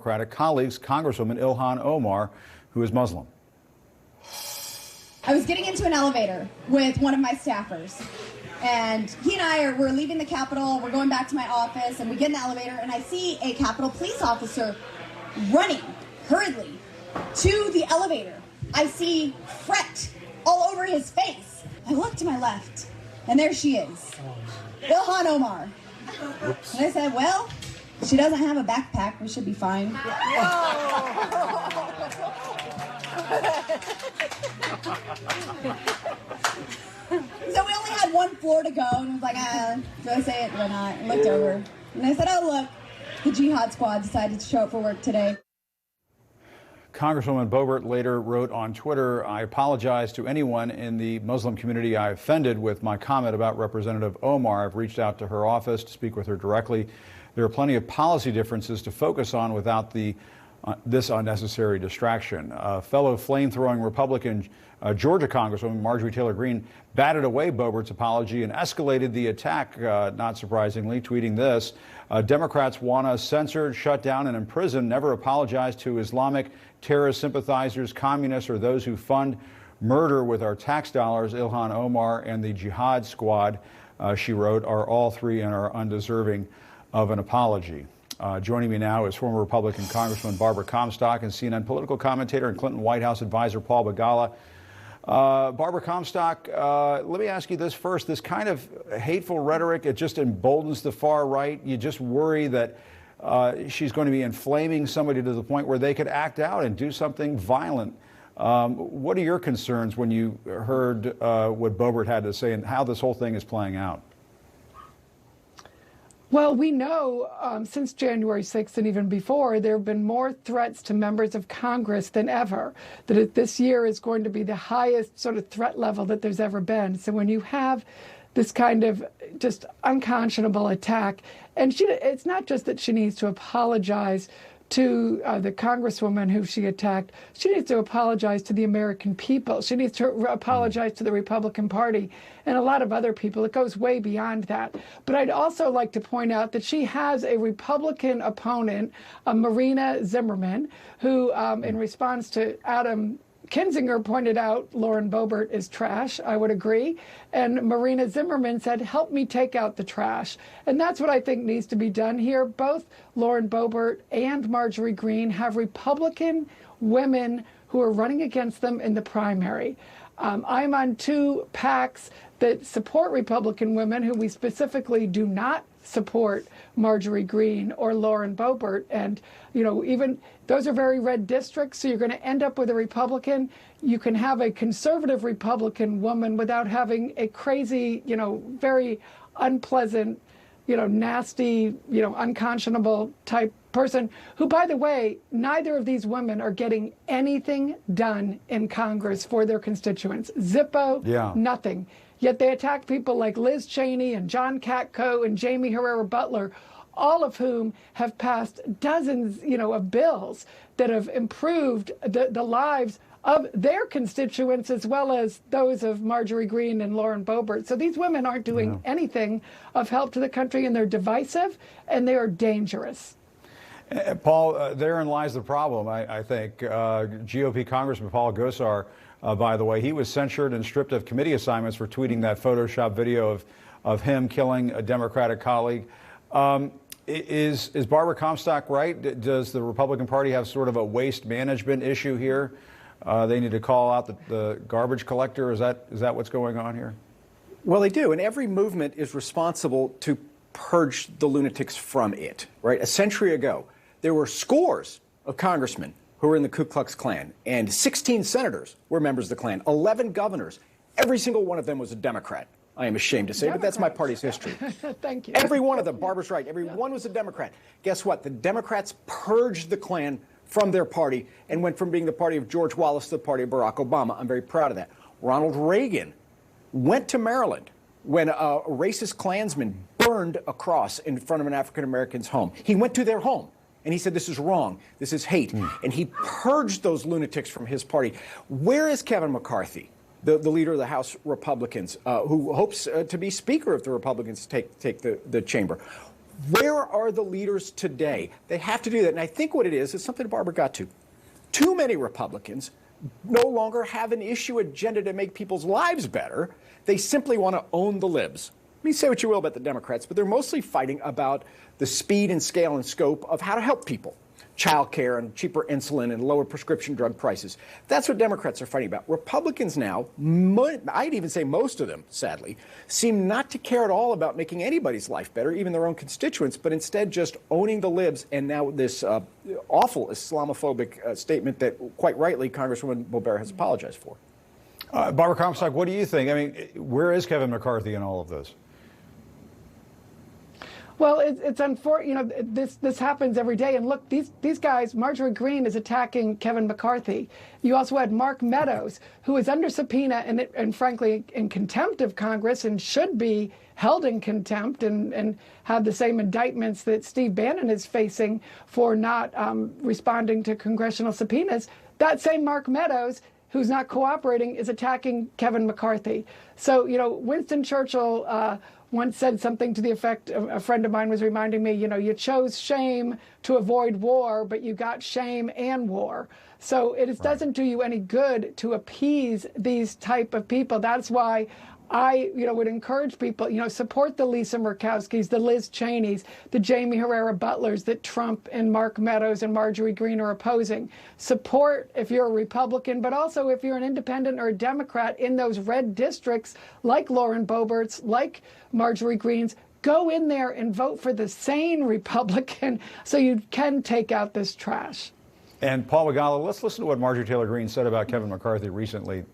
Democratic colleagues, Congresswoman Ilhan Omar, who is Muslim. I was getting into an elevator with one of my staffers, and he and I were leaving the Capitol. We're going back to my office, and we get in the elevator, and I see a Capitol police officer running hurriedly to the elevator. I see fret all over his face. I look to my left, and there she is, Ilhan Omar. Oops. And I said, well, she doesn't have a backpack. We should be fine. So we only had one floor to go, and I was like, do I say it or not? I looked over, and I said, oh, look, the Jihad Squad decided to show up for work today. Congresswoman Boebert later wrote on Twitter, I apologize to anyone in the Muslim community I offended with my comment about Representative Omar. I've reached out to her office to speak with her directly. There are plenty of policy differences to focus on without this unnecessary distraction. Fellow flame-throwing Republican Georgia Congresswoman Marjorie Taylor Greene batted away Boebert's apology and escalated the attack, not surprisingly, tweeting this. Democrats want us censored, shut down, and imprisoned, never apologize to Islamic terrorist sympathizers, communists, or those who fund murder with our tax dollars. Ilhan Omar and the Jihad Squad, she wrote, are all three and are undeserving of an apology. Joining me now is former Republican Congresswoman Barbara Comstock and CNN political commentator and Clinton White House advisor Paul Begala. Barbara Comstock, let me ask you this first. This kind of hateful rhetoric, it just emboldens the far right. You just worry that she's going to be inflaming somebody to the point where they could act out and do something violent. What are your concerns when you heard what Boebert had to say and how this whole thing is playing out? Well, we know since January 6th and even before, there have been more threats to members of Congress than ever, that this year is going to be the highest sort of threat level that there's ever been. So when you have this kind of just unconscionable attack, and it's not just that she needs to apologize to the Congresswoman who she attacked. She needs to apologize to the American people. She needs to apologize to the Republican Party and a lot of other people. It goes way beyond that. But I'd also like to point out that she has a Republican opponent, Marina Zimmerman, who, in response to Adam Kinzinger pointed out Lauren Boebert is trash. I would agree. And Marina Zimmerman said, help me take out the trash. And that's what I think needs to be done here. Both Lauren Boebert and Marjorie Greene have Republican women who are running against them in the primary. I'm on two PACs that support Republican women who we specifically do not support Marjorie Greene or Lauren Boebert. And, you know, even those are very red districts, so you're going to end up with a Republican. You can have a conservative Republican woman without having a crazy, you know, very unpleasant, you know, nasty, you know, unconscionable type person who, by the way, neither of these women are getting anything done in Congress for their constituents. Zippo, nothing. Yet they attack people like Liz Cheney and John Katko and Jamie Herrera Butler, all of whom have passed dozens, you know, of bills that have improved the lives of their constituents as well as those of Marjorie Greene and Lauren Boebert. So these women aren't doing anything of help to the country, and they're divisive and they are dangerous. Paul, therein lies the problem, I think. GOP Congressman Paul Gosar, by the way, he was censured and stripped of committee assignments for tweeting that Photoshop video of him killing a Democratic colleague. Is Barbara Comstock right? Does the Republican Party have sort of a waste management issue here? They need to call out the garbage collector. Is that what's going on here? Well, they do, and every movement is responsible to purge the lunatics from it, right? A century ago, there were scores of congressmen who were in the Ku Klux Klan, and 16 senators were members of the Klan, 11 governors. Every single one of them was a Democrat. I am ashamed to say, but that's my party's history. Thank you. Every one of them, Barbara's right, every one was a Democrat. Guess what? The Democrats purged the Klan from their party and went from being the party of George Wallace to the party of Barack Obama. I'm very proud of that. Ronald Reagan went to Maryland when a racist Klansman burned a cross in front of an African-American's home. He went to their home. And he said, this is wrong. This is hate. And he purged those lunatics from his party. Where is Kevin McCarthy, the leader of the House Republicans, who hopes to be Speaker if the Republicans take the chamber? Where are the leaders today? They have to do that. And I think what it is something Barbara got to. Too many Republicans no longer have an issue agenda to make people's lives better. They simply want to own the libs. I mean, say what you will about the Democrats, but they're mostly fighting about the speed and scale and scope of how to help people. Child care and cheaper insulin and lower prescription drug prices. That's what Democrats are fighting about. Republicans now, I'd even say most of them, sadly, seem not to care at all about making anybody's life better, even their own constituents, but instead just owning the libs and now this awful Islamophobic statement that, quite rightly, Congresswoman Boebert has apologized for. Barbara Comstock, what do you think? I mean, where is Kevin McCarthy in all of this? Well, it's unfortunate. This happens every day. And look, these guys, Marjorie Greene is attacking Kevin McCarthy. You also had Mark Meadows, who is under subpoena and frankly in contempt of Congress and should be held in contempt and have the same indictments that Steve Bannon is facing for not responding to congressional subpoenas. That same Mark Meadows, who's not cooperating, is attacking Kevin McCarthy. So, Winston Churchill once said something to the effect, a friend of mine was reminding me, you chose shame to avoid war, but you got shame and war. So it doesn't do you any good to appease these type of people. That's why I, would encourage people, support the Lisa Murkowskis, the Liz Cheneys, the Jamie Herrera Butlers that Trump and Mark Meadows and Marjorie Greene are opposing. Support if you're a Republican, but also if you're an independent or a Democrat in those red districts like Lauren Boebert's, like Marjorie Greene's. Go in there and vote for the sane Republican so you can take out this trash. And Paul Magala, let's listen to what Marjorie Taylor Greene said about Kevin McCarthy recently.